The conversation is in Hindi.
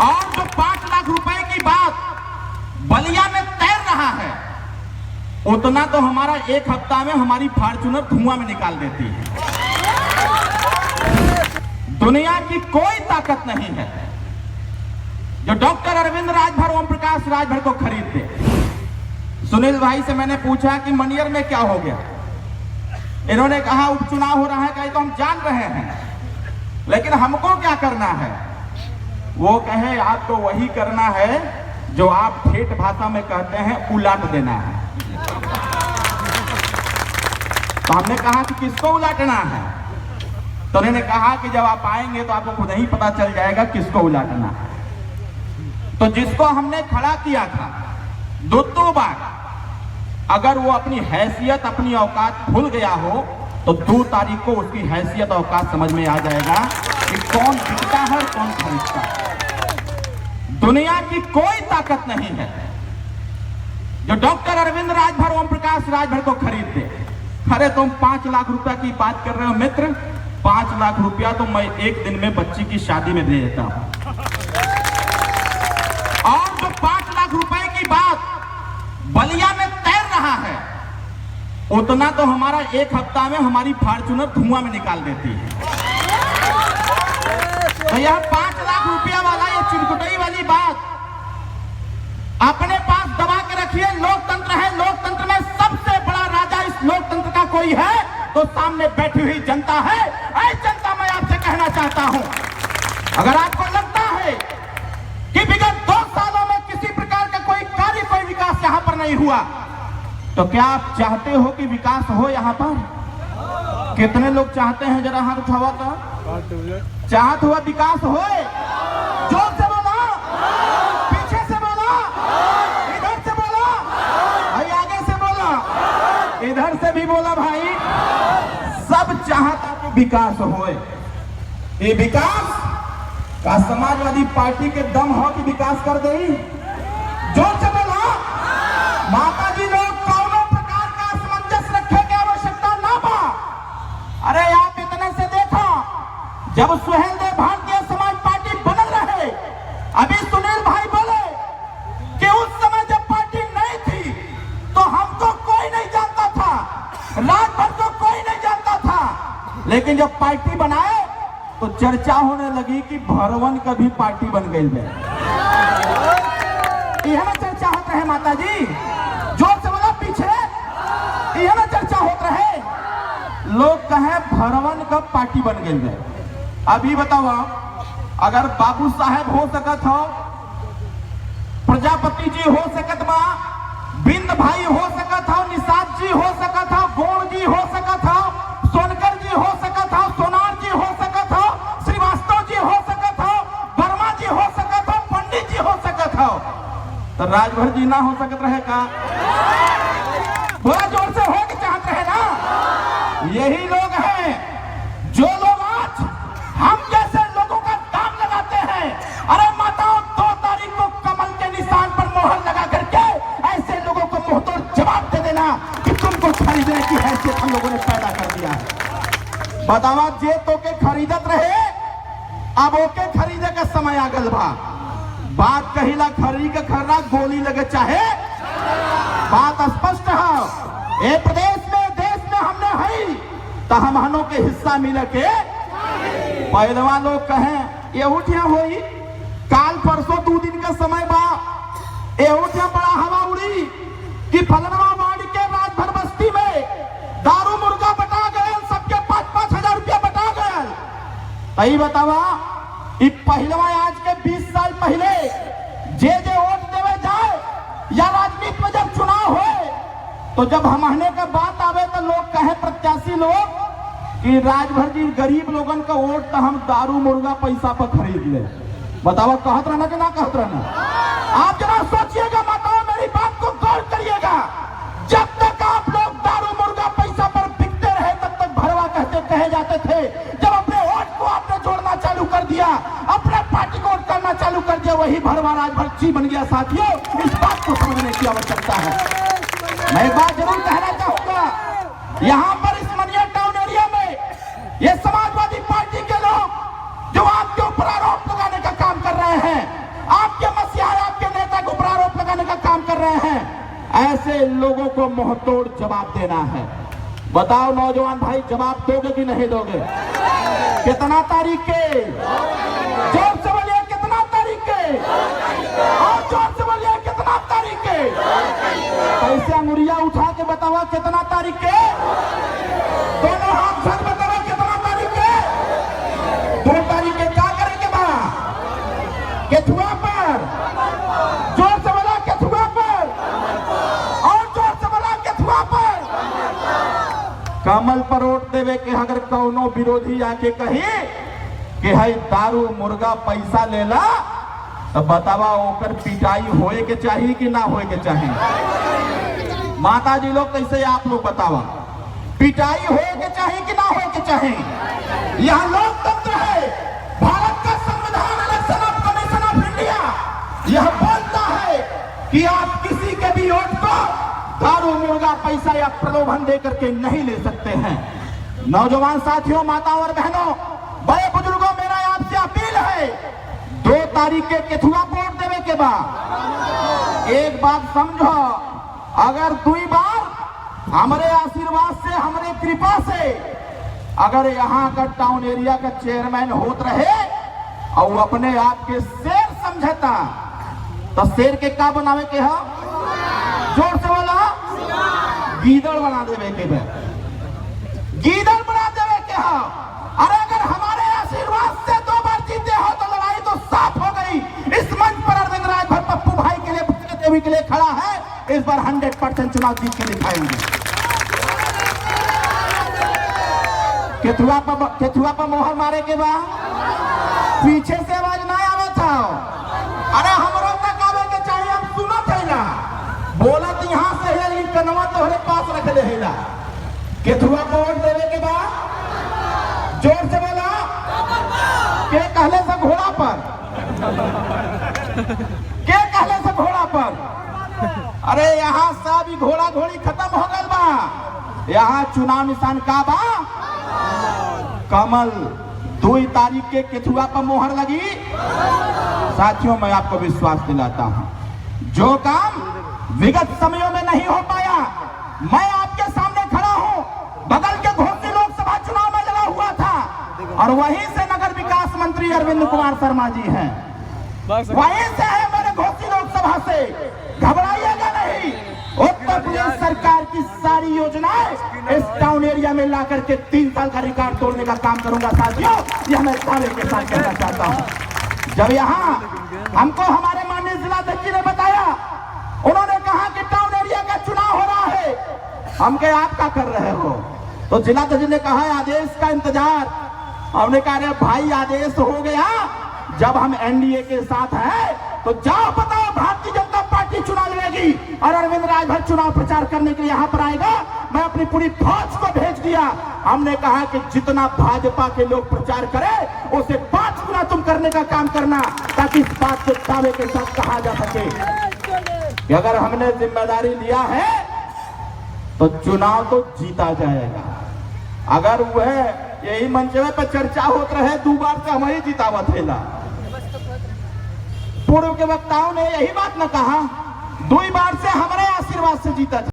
और जो 5 लाख रुपए की बात बलिया में तैर रहा है, उतना तो हमारा एक हफ्ता में हमारी फॉर्च्यूनर धुआं में निकाल देती है। दुनिया की कोई ताकत नहीं है जो डॉक्टर अरविंद राजभर, ओम प्रकाश राजभर को खरीद दे। सुनील भाई से मैंने पूछा कि मनियर में क्या हो गया। इन्होंने कहा उपचुनाव हो रहा है, कहीं तो हम जान रहे हैं, लेकिन हमको क्या करना है। वो कहे आपको वही करना है जो आप ठेठ भाषा में कहते हैं उलाट देना है। तो हमने कहा कि किसको उलाटना है, तो उन्होंने कहा कि जब आप आएंगे तो आपको खुद ही पता चल जाएगा किसको उलाटना है। तो जिसको हमने खड़ा किया था दो बार, अगर वो अपनी हैसियत अपनी औकात भूल गया हो तो 2 तारीख को उसकी हैसियत औकात समझ में आ जाएगा कि कौन बिकता है और कौन खरीदता है। दुनिया की कोई ताकत नहीं है जो डॉक्टर अरविंद राजभर, ओम प्रकाश राजभर को खरीद दे। अरे तुम 5 लाख रुपया की बात कर रहे हो मित्र, 5 लाख रुपया तो मैं एक दिन में बच्ची की शादी में दे देता हूं। और जो 5 लाख रुपए की बात बलिया में तैर रहा है, उतना तो हमारा एक हफ्ता में हमारी फॉर्च्यूनर धुआं में निकाल देती है। तो यह 5 लाख रुपया वाला ये चिरकुटई वाली बात अपने पास दबा के रखिए। लोकतंत्र है, लोकतंत्र में सबसे बड़ा राजा इस लोकतंत्र का कोई है तो सामने बैठी हुई जनता है। ऐ जनता, मैं आपसे कहना चाहता हूं, अगर आपको लगता है कि विगत 2 सालों में किसी प्रकार का कोई कार्य, कोई विकास यहां पर नहीं हुआ, तो क्या आप चाहते हो कि विकास हो यहां पर? कितने लोग चाहते हैं? जरा हाथ उठावा तो। चाहत हुआ विकास हो? जोर से बोला, पीछे से बोला, इधर से बोला, भाई आगे से बोला, इधर से भी बोला भाई। सब चाहता कि विकास होए। ये विकास का समाजवादी पार्टी के दम हो कि विकास कर दे। जोर से बोला। माता जी लोग कौनों प्रकार का असमंजस रखे की आवश्यकता ना बा। अरे आप इतने से देखो, जब सुहेलदेव भारतीय समाज पार्टी बनल रहे, अभी सुनील भाई बोले कि उस समय जब पार्टी नहीं थी तो हमको कोई नहीं जानता था, राजभर को कोई नहीं जानता था, लेकिन जब पार्टी बनाए तो चर्चा होने लगी कि भरवन का भी पार्टी बन गई है। यह ना चर्चा होता है माता जी, जोर से बोला पीछे, यह ना चर्चा होता है। लोग कहे भरवन का पार्टी बन गई है। अभी बताओ, अगर बाबू साहेब हो सकत हो, प्रजापति जी हो सकत बा, बिंद भाई हो सकत हो, निषाद जी हो सकत हो, गोण जी हो सकत हो, सोनकर जी हो सकत हो, सोनार जी हो सकत हो, श्रीवास्तव जी हो सकत हो, वर्मा जी हो सकत हो, पंडित जी हो सकत हो, तो राजभर जी ना हो सकत रहे का? थोड़ा जोर से हो कि चाहत रहे ना। यही लोग हैं जो लोग आज हम जैसे लोगों का दाम लगाते हैं। अरे माताओं, 2 तारीख को कमल के निशान पर मोहर लगा करके ऐसे लोगों को मुंहतोड़ जवाब दे देना कि तुमको खरीदने की हैसियत हम लोगों ने पैदा कर दिया है। बतावा, जे तो के खरीदत रहे, अब ओके खरीदे का समय आ गल बा। बात कहिला खरीद के खरना गोली लगे चाहे, बात स्पष्ट है। ए प्रदेश में, देश में हमने है तो हमहनों के हिस्सा मिले के पहलवा लोग कहें एहुठिया होई, काल परसों 2 दिन का समय बा, एहुठिया बड़ा हवा उड़ी कि फलनवा वार्ड के राजभर बस्ती में दारू मुर्गा बटा गए, सबके 5-5 हजार रुपया बटा गए। तई बतावा, पहलवा आज के 20 साल पहले जे वोट देवे जाए या राजनीति में जब चुनाव हो तो जब हमने का बात आवे तो लोग कहे, प्रत्याशी लोग, कि राजभर जी गरीब लोगन का वोट तो हम दारू मुर्गा पैसा पर खरीद ले। बताओ, कहत रहना कि ना कहत रहना? आप जरा सोचिएगा माताओं, मेरी बात को गौर करिएगा। जब तक आप लोग दारू मुर्गा पैसा पर बिकते रहे तब तक भरवा कहे जाते थे। जब अपने वोट को आपने जोड़ना चालू कर दिया, अपने पार्टी को वोट करना चालू कर दिया, वही भरवा राजभर जी बन गया। साथियों, इस बात को समझने की आवश्यकता है। मैं एक बात जरूर कहना चाहूंगा, यहाँ पर इस मनिया टाउन एरिया में ये समाजवादी पार्टी के लोग जो आपके ऊपर आरोप लगाने का काम कर रहे हैं, रहे हैं, ऐसे लोगों को मुंहतोड़ जवाब देना है। बताओ नौजवान भाई, जवाब दोगे कि नहीं दोगे? कितना तारीख के? जोर से बोलिए, कितना तारीख के? और जोर से बोलिए, कितना तारीख के? ऐसे अंगुरिया उठा के बताओ कितना तारीख के? दोनों हाथ से बताओ कितना तारीख के? 2 तारीख के क्या करेंगे बा? केथुआ पर। जोर से बोला, केथुआ पर। और जोर से बोला, केथुआ पर। कमल पर वोट देवे के अगर कौनो विरोधी आके कही कि है दारू मुर्गा पैसा लेला, तो बतावा ओकर पिटाई होए के चाहिए कि ना होए के चाहिए? माता जी लोग कैसे आप लोग बतावा, पिटाई होए के चाहिए कि ना होए के चाहिए? यहाँ लोकतंत्र है, भारत का संविधान, election of commission of India यह बोलता है कि आप किसी के भी वोट को दारू मुर्गा पैसा या प्रलोभन देकर के नहीं ले सकते हैं। नौजवान साथियों, माताओं और बहनों, बड़े बुजुर्गों, मेरा आपसे अपील है, 2 तारीख के केथुआ वोट देवे के बाद एक बात समझो, अगर 2 बार हमारे आशीर्वाद से, हमारे कृपा से अगर यहाँ का टाउन एरिया का चेयरमैन होत रहे और अपने आप के शेर समझता, तो शेर के का बनावे के है? जोर से बोला, गीदड़ बना देवे के है। गीदड़ बना देवे के है। अरे अगर हमारे आशीर्वाद से 2 बार जीते हो तो लड़ाई तो साफ हो गई। इस मंच पर अरविंद राजभर पप्पू भाई के लिए, देवी के लिए खड़ा है, इस बार 100% चुनाव जीत के दिखाएंगे। केथुआ पर मोहर मारे के बाद पीछे से आवाज ना आवा था। अरे हमरो तक आवे के चाहिए, हम सुनो चाहिए बोला तो यहाँ से है, लेकिन कनवा तोहरे पास रख ले है। केथुआ को वोट देवे के बाद जोर से बोला, के कहले से घोड़ा पर, के कहले से घोड़ा पर। अरे यहाँ सब घोड़ा घोड़ी खत्म हो गल बा। यहाँ चुनाव निशान का बा? कमल। 2 तारीख के केथुआ पर मोहर लगी। साथियों, मैं आपको विश्वास दिलाता हूं, जो काम विगत समयों में नहीं हो पाया, मैं आपके सामने खड़ा हूं। बगल के घोसी लोकसभा चुनाव में लड़ा हुआ था और वहीं से नगर विकास मंत्री अरविंद कुमार शर्मा जी हैं, वहीं से है मेरे घोसी लोकसभा से। घबराइएगा नहीं, उत्तर प्रदेश सरकार की सारी योजनाएं इस टाउन एरिया में ला करके 3 साल का रिकॉर्ड तोड़ने का काम करूंगा। साथियों, यह मैं दावे के साथ कहना चाहता हूं। जब यहाँ हमको हमारे माननीय जिलाध्यक्ष जी ने बताया, उन्होंने कहा कि टाउन एरिया का चुनाव हो रहा है, हम क्या आप क्या कर रहे हो? तो जिलाध्यक्ष ने कहा आदेश का इंतजार। हमने कहा अरे भाई, आदेश हो गया, जब हम एनडीए के साथ हैं तो जाओ बताओ, भारतीय जनता पार्टी चुनाव लड़ेगी और अरविंद राजभर चुनाव प्रचार करने के लिए यहाँ पर आएगा। मैं अपनी पूरी फौज को भेज दिया। हमने कहा कि जितना भाजपा के लोग प्रचार करें उसे 5 गुना तुम करने का काम करना, ताकि इस बात को दावे के साथ कहा जा सके कि अगर हमने जिम्मेदारी लिया है तो चुनाव तो जीता जाएगा। अगर वह यही मंच पर चर्चा होते रहे 2 बार से हमारी जीतावत है। पूर्व के वक्ताओं ने यही बात न कहा, 2 बार से हमारे आशीर्वाद से जीता था।